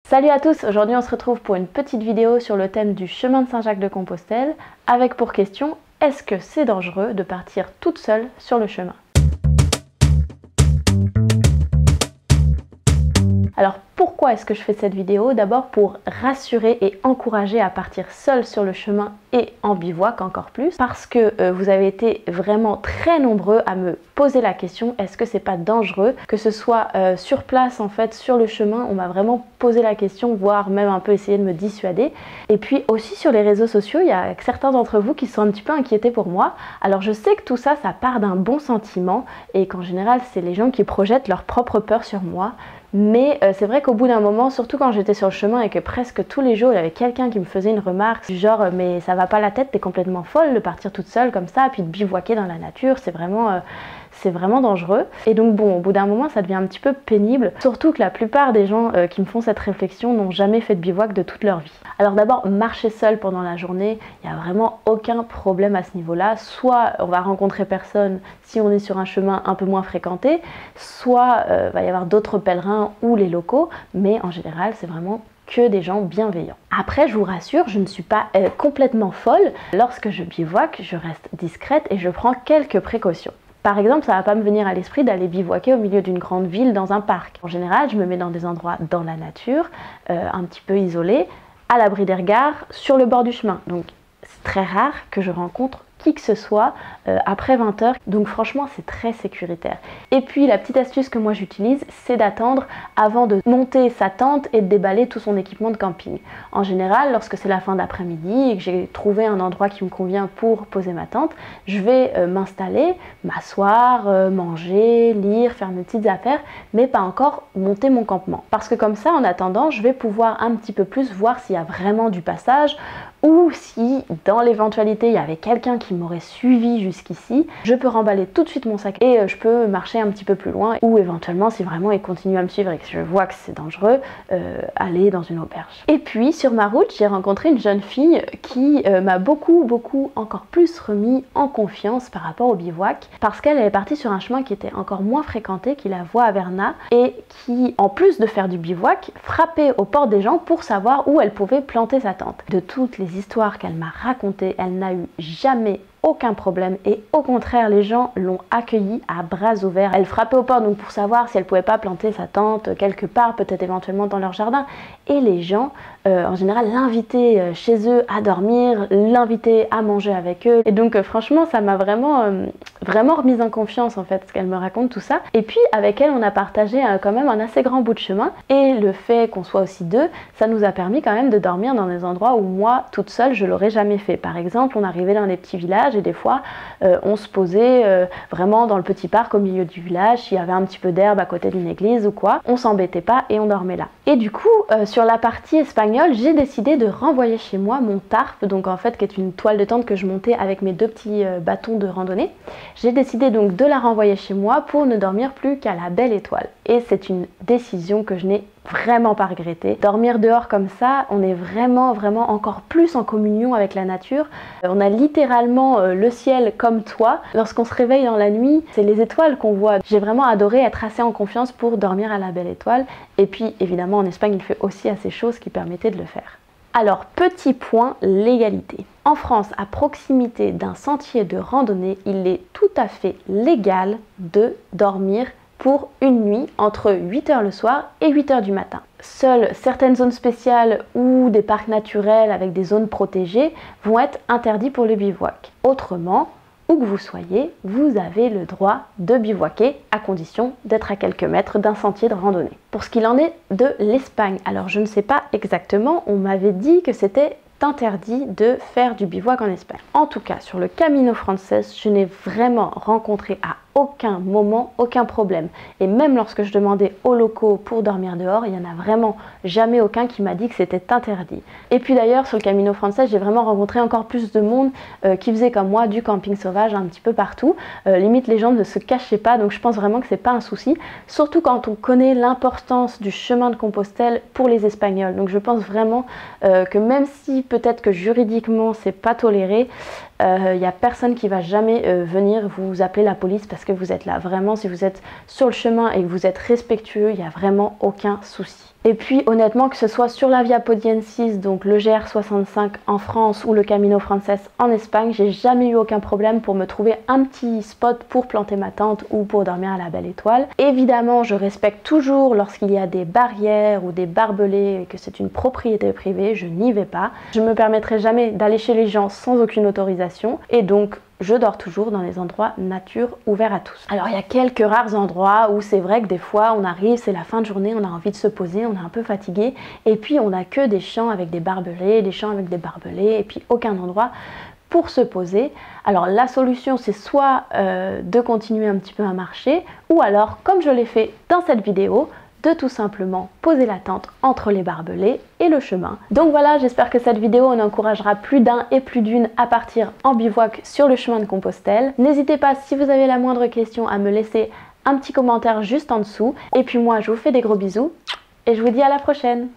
Salut à tous, aujourd'hui on se retrouve pour une petite vidéo sur le thème du chemin de Saint-Jacques-de-Compostelle avec pour question, est-ce que c'est dangereux de partir toute seule sur le chemin? Alors pourquoi est-ce que je fais cette vidéo? D'abord pour rassurer et encourager à partir seul sur le chemin et en bivouac encore plus, parce que vous avez été vraiment très nombreux à me poser la question, est-ce que c'est pas dangereux? Que ce soit sur place en fait, sur le chemin, on m'a vraiment posé la question, voire même un peu essayé de me dissuader. Et puis aussi sur les réseaux sociaux, il y a certains d'entre vous qui sont un petit peu inquiétés pour moi. Alors je sais que tout ça, ça part d'un bon sentiment et qu'en général, c'est les gens qui projettent leur propre peur sur moi. Mais c'est vrai qu'au bout d'un moment, surtout quand j'étais sur le chemin et que presque tous les jours il y avait quelqu'un qui me faisait une remarque du genre mais ça va pas la tête, t'es complètement folle de partir toute seule comme ça, puis de bivouaquer dans la nature, c'est vraiment dangereux. Et donc bon, au bout d'un moment ça devient un petit peu pénible, surtout que la plupart des gens qui me font cette réflexion n'ont jamais fait de bivouac de toute leur vie. Alors d'abord, marcher seul pendant la journée, il n'y a vraiment aucun problème à ce niveau-là. Soit on va rencontrer personne si on est sur un chemin un peu moins fréquenté, soit va y avoir d'autres pèlerins ou les locaux, mais en général c'est vraiment que des gens bienveillants. Après, je vous rassure, je ne suis pas complètement folle. Lorsque je bivouaque, je reste discrète et je prends quelques précautions. Par exemple, ça ne va pas me venir à l'esprit d'aller bivouaquer au milieu d'une grande ville dans un parc. En général, je me mets dans des endroits dans la nature, un petit peu isolés, à l'abri des regards, sur le bord du chemin. Donc c'est très rare que je rencontre qui que ce soit après 20 h, donc franchement c'est très sécuritaire. Et puis la petite astuce que moi j'utilise, c'est d'attendre avant de monter sa tente et de déballer tout son équipement de camping. En général, lorsque c'est la fin d'après-midi et que j'ai trouvé un endroit qui me convient pour poser ma tente, je vais m'installer, m'asseoir, manger, lire, faire mes petites affaires, mais pas encore monter mon campement. Parce que comme ça, en attendant, je vais pouvoir un petit peu plus voir s'il y a vraiment du passage, ou si dans l'éventualité il y avait quelqu'un qui m'aurait suivi jusqu'ici, je peux remballer tout de suite mon sac et je peux marcher un petit peu plus loin, ou éventuellement si vraiment il continue à me suivre et que je vois que c'est dangereux, aller dans une auberge. Et puis sur ma route, j'ai rencontré une jeune fille qui m'a beaucoup encore plus remis en confiance par rapport au bivouac, parce qu'elle est partie sur un chemin qui était encore moins fréquenté, qui est la voie Averna, et qui en plus de faire du bivouac, frappait aux portes des gens pour savoir où elle pouvait planter sa tente. De toutes les histoires qu'elle m'a racontées, elle n'a eu jamais aucun problème et au contraire les gens l'ont accueillie à bras ouverts. Elle frappait aux portes donc pour savoir si elle pouvait pas planter sa tente quelque part, peut-être éventuellement dans leur jardin, et les gens en général l'invitaient chez eux à dormir, l'invitaient à manger avec eux, et donc franchement ça m'a vraiment remise en confiance en fait, ce qu'elle me raconte tout ça. Et puis avec elle on a partagé quand même un assez grand bout de chemin, et le fait qu'on soit aussi deux, ça nous a permis quand même de dormir dans des endroits où moi toute seule je l'aurais jamais fait. Par exemple, on arrivait dans des petits villages et des fois on se posait vraiment dans le petit parc au milieu du village, s'il y avait un petit peu d'herbe à côté d'une église ou quoi, on s'embêtait pas et on dormait là. Et du coup sur la partie espagnole, j'ai décidé de renvoyer chez moi mon tarp, donc en fait qui est une toile de tente que je montais avec mes deux petits bâtons de randonnée. J'ai décidé donc de la renvoyer chez moi pour ne dormir plus qu'à la belle étoile, et c'est une décision que je n'ai vraiment pas regretté. Dormir dehors comme ça, on est vraiment encore plus en communion avec la nature. On a littéralement le ciel comme toit. Lorsqu'on se réveille dans la nuit, c'est les étoiles qu'on voit. J'ai vraiment adoré être assez en confiance pour dormir à la belle étoile. Et puis évidemment en Espagne il fait aussi assez chaud, ce qui permettait de le faire. Alors petit point légalité. En France, à proximité d'un sentier de randonnée, il est tout à fait légal de dormir pour une nuit entre 8 h le soir et 8 h du matin. Seules certaines zones spéciales ou des parcs naturels avec des zones protégées vont être interdits pour le bivouac. Autrement, où que vous soyez, vous avez le droit de bivouaquer à condition d'être à quelques mètres d'un sentier de randonnée. Pour ce qu'il en est de l'Espagne, alors je ne sais pas exactement, on m'avait dit que c'était interdit de faire du bivouac en Espagne. En tout cas, sur le Camino Frances, je n'ai vraiment rencontré à aucun moment, aucun problème. Et même lorsque je demandais aux locaux pour dormir dehors, il n'y en a vraiment jamais aucun qui m'a dit que c'était interdit. Et puis d'ailleurs, sur le Camino Frances, j'ai vraiment rencontré encore plus de monde qui faisait comme moi du camping sauvage un petit peu partout. Limite, les gens ne se cachaient pas, donc je pense vraiment que c'est pas un souci. Surtout quand on connaît l'importance du chemin de Compostelle pour les Espagnols. Donc je pense vraiment que même si peut-être que juridiquement c'est pas toléré, il n'y a personne qui va jamais venir vous appeler la police parce que vous êtes là. Vraiment, si vous êtes sur le chemin et que vous êtes respectueux, il n'y a vraiment aucun souci. Et puis honnêtement, que ce soit sur la Via Podiensis, donc le GR65 en France ou le Camino Frances en Espagne, j'ai jamais eu aucun problème pour me trouver un petit spot pour planter ma tente ou pour dormir à la belle étoile. Évidemment, je respecte toujours lorsqu'il y a des barrières ou des barbelés et que c'est une propriété privée, je n'y vais pas. Je me permettrai jamais d'aller chez les gens sans aucune autorisation et donc je dors toujours dans les endroits nature ouverts à tous. Alors il y a quelques rares endroits où c'est vrai que des fois on arrive, c'est la fin de journée, on a envie de se poser, on est un peu fatigué et puis on n'a que des champs avec des barbelés, des champs avec des barbelés et puis aucun endroit pour se poser. Alors la solution c'est soit de continuer un petit peu à marcher ou alors comme je l'ai fait dans cette vidéo, de tout simplement poser la tente entre les barbelés et le chemin. Donc voilà, j'espère que cette vidéo en encouragera plus d'un et plus d'une à partir en bivouac sur le chemin de Compostelle. N'hésitez pas, si vous avez la moindre question, à me laisser un petit commentaire juste en dessous. Et puis moi, je vous fais des gros bisous et je vous dis à la prochaine.